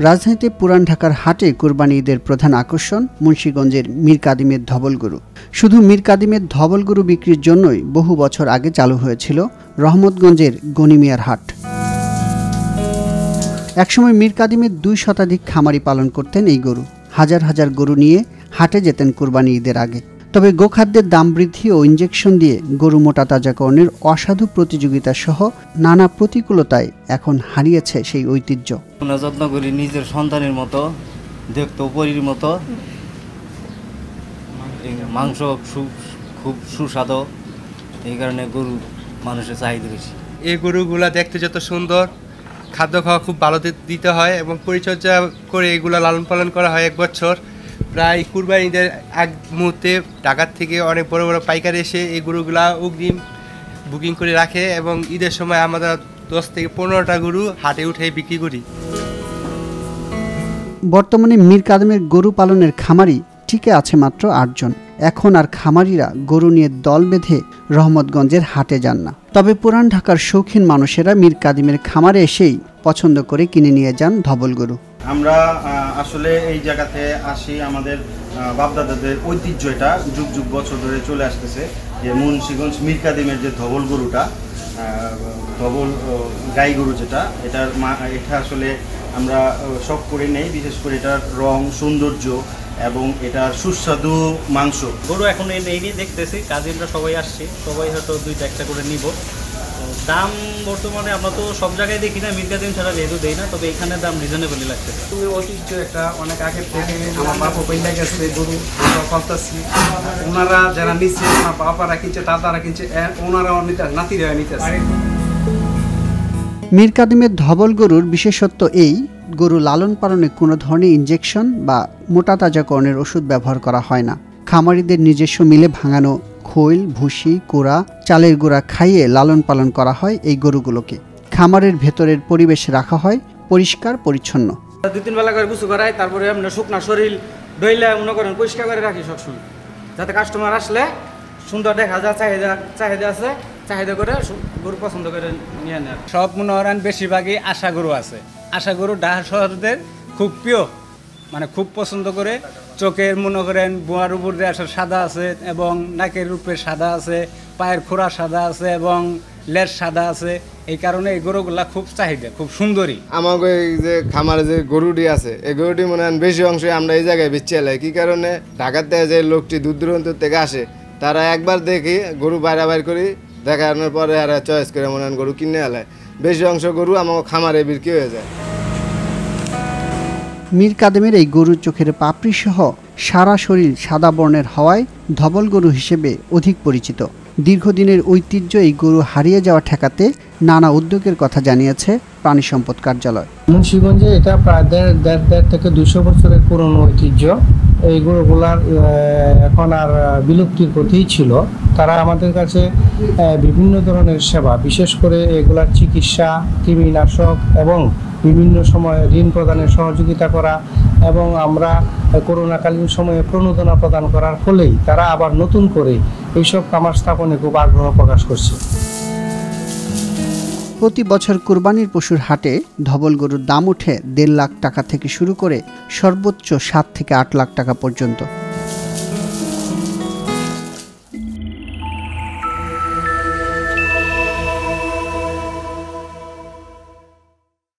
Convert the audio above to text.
রাজধানীতে পুরান ঢাকার হাটে কোরবানি ঈদের প্রধান আকর্ষণ মুন্সিগঞ্জের মীর কাদিমের ধবল গরু। শুধু মীর কাদিমের ধবল গরু বিক্রির জন্যই বহু বছর আগে চালু হয়েছিল রহমতগঞ্জের গনিমিয়ার হাট। একসময় মীর কাদিমের 2 শতাধিক খামারি পালন করতেন এই গরু। হাজার হাজার গরু নিয়ে হাটে যেতেন কোরবানি ঈদের আগে। তবে গোখাদ্যের দাম বৃদ্ধি ও ইনজেকশন দিয়ে গরু মোটা তাজাকরণের অসাধু প্রতিযোগিতা সহ নানা প্রতিকূলতায় এখন হারিয়েছে সেই ঐতিহ্য। যত্ন করি নিজের সন্তানের মতো, দেখতে পরীর মতো। মাংস খুব সুস্বাদু, এই কারণে গরু মানুষের চাহিদা বেশি। এই গরুগুলা দেখতে যত সুন্দর, খাদ্য খাওয়া খুব ভালো দিতে হয় এবং পরিচর্যা করে এগুলো লালন পালন করা হয় 1 বছর। প্রায় কুরবানিদের এক মুহূর্তে ঢাকার থেকে অনেক বড় বড় পাইকারি এসে এই গরুগুলা অগ্রিম বুকিং করে রাখে এবং ঈদের সময় আমরা 10 থেকে 15টা গরু হাটে উঠে বিক্রি করি। বর্তমানে মীর কাদিমের গরু পালনের খামারি টিকে আছে মাত্র 8 জন। এখন আর খামারিরা গরু নিয়ে দল বেঁধে রহমতগঞ্জের হাটে যান না। তবে পুরান ঢাকার শৌখিন মানুষেরা মীর কাদিমের খামারে এসেই পছন্দ করে কিনে নিয়ে যান ধবল গরু। আমরা আসলে এই জায়গাতে আসি, আমাদের বাপদাদাদের ঐতিহ্য, এটা যুগ যুগ বছর ধরে চলে আসতেছে যে মুন্সিগঞ্জ মীর কাদিমের যে ধবল গরুটা, ধবল গাই গরু যেটা, এটা আসলে আমরা শখ করে নেই। বিশেষ করে এটার রং, সৌন্দর্য এবং এটার সুস্বাদু মাংস। গরু এখন এই নিয়ে দেখতেছি, কাজিনরা সবাই আসছে, সবাই হয়তো 2-1টা করে নিব। দাম বর্তমানে আমরা তো সব জায়গায় দেখি না, মীর কাদিম ছাড়া যেহেতু দেই না, তবে এখানে দাম রিজনেবলই লাগতেছে। ঐতিহ্য একটা অনেক আগের থেকে আমার বাবা পয়লা গেছে গরু পালতাছি। ওনারা যারা নিচ্ছে, আমার বাবারা কিনছে, দাদারা কিনছে, ওনারাও নাতিরা নিতেছে। মীর কাদিমের ধবল গরুর বিশেষত্ব এই, গরু লালন পালনে কোনো ধরনের ইনজেকশন বা মোটা তাজাকরণের ওষুধ ব্যবহার করা হয় না। খামারিদের নিজস্ব মিলে ভাঙানো খৈল, ভুসি, কোড়া, চালের গুঁড়া খাইয়ে লালন পালন করা হয় এই গরুগুলোকে। খামারের ভেতরের পরিবেশ রাখা হয় পরিষ্কার পরিচ্ছন্ন। 2-3 বেলা করে গোসল করাই, তারপরে আমরা শুকনা শরীর ডইলে মনে করেন পরিষ্কার করে রাখি সবসময়, যাতে কাস্টমার আসলে সুন্দর দেখা যায়। চাহিদা আছে, চাহিদা করে গরু পছন্দ করে নিয়ে নেয়। সব মনে করেন বেশিরভাগই আশা গরু আছে। আশা গরু ঢাকা শহরদের খুব প্রিয়, মানে খুব পছন্দ করে। চোখের মনে করেন বোয়ার উপর দিয়ে আসলে সাদা আছে এবং নাকের উপরে সাদা আছে, পায়ের খোড়া সাদা আছে এবং লেজ সাদা আছে। এই কারণে এই গরুগুলা খুব চাহিদা, খুব সুন্দরী। আমাকে এই যে খামারে যে গরুটি আছে, এই গরুটি মনে হয় বেশি অংশই আমরা এই জায়গায় বেচে এলাই। কী কারণে? ঢাকার থেকে যে লোকটি দূর দূরান্ত থেকে আসে, তারা একবার দেখি গরু বাইর করি, দেখানোর পরে আর চয়েস করে মনে হয় গরু কিনে এলায়। বেশি অংশ গরু আমার খামারে বিক্রি হয়ে যায়। মীর কাদিমের এই গরুর চোখের পাপড়ি সহ সারা শরীর সাদা বর্ণের হওয়ায় ধবল গরু হিসেবে অধিক পরিচিত। দীর্ঘদিনের ঐতিহ্য এই গরু হারিয়ে যাওয়া ঠেকাতে নানা উদ্যোগের কথা জানিয়েছে প্রাণী সম্পদ কার্যালয়। মুন্সিগঞ্জে এটা প্রায় 1.5 থেকে 200 বছরের পুরনো ঐতিহ্য। এই গরুগুলার এখন আর বিলুপ্তির পথেই ছিল। তারা আমাদের কাছে বিভিন্ন ধরনের সেবা, বিশেষ করে এগুলার চিকিৎসা, কৃমিনাশক এবং বিভিন্ন সময় ঋণ প্রদানের সহযোগিতা করা এবং আমরা করোনাকালীন সময়ে প্রণোদনা প্রদান করার ফলেই তারা আবার নতুন করে এইসব খামার স্থাপনে খুব আগ্রহ প্রকাশ করছে। প্রতি বছর কুরবানির পশুর হাটে ধবল গরুর দাম ওঠে 1.5 লাখ টাকা থেকে শুরু করে সর্বোচ্চ 7 থেকে 8 লাখ টাকা পর্যন্ত।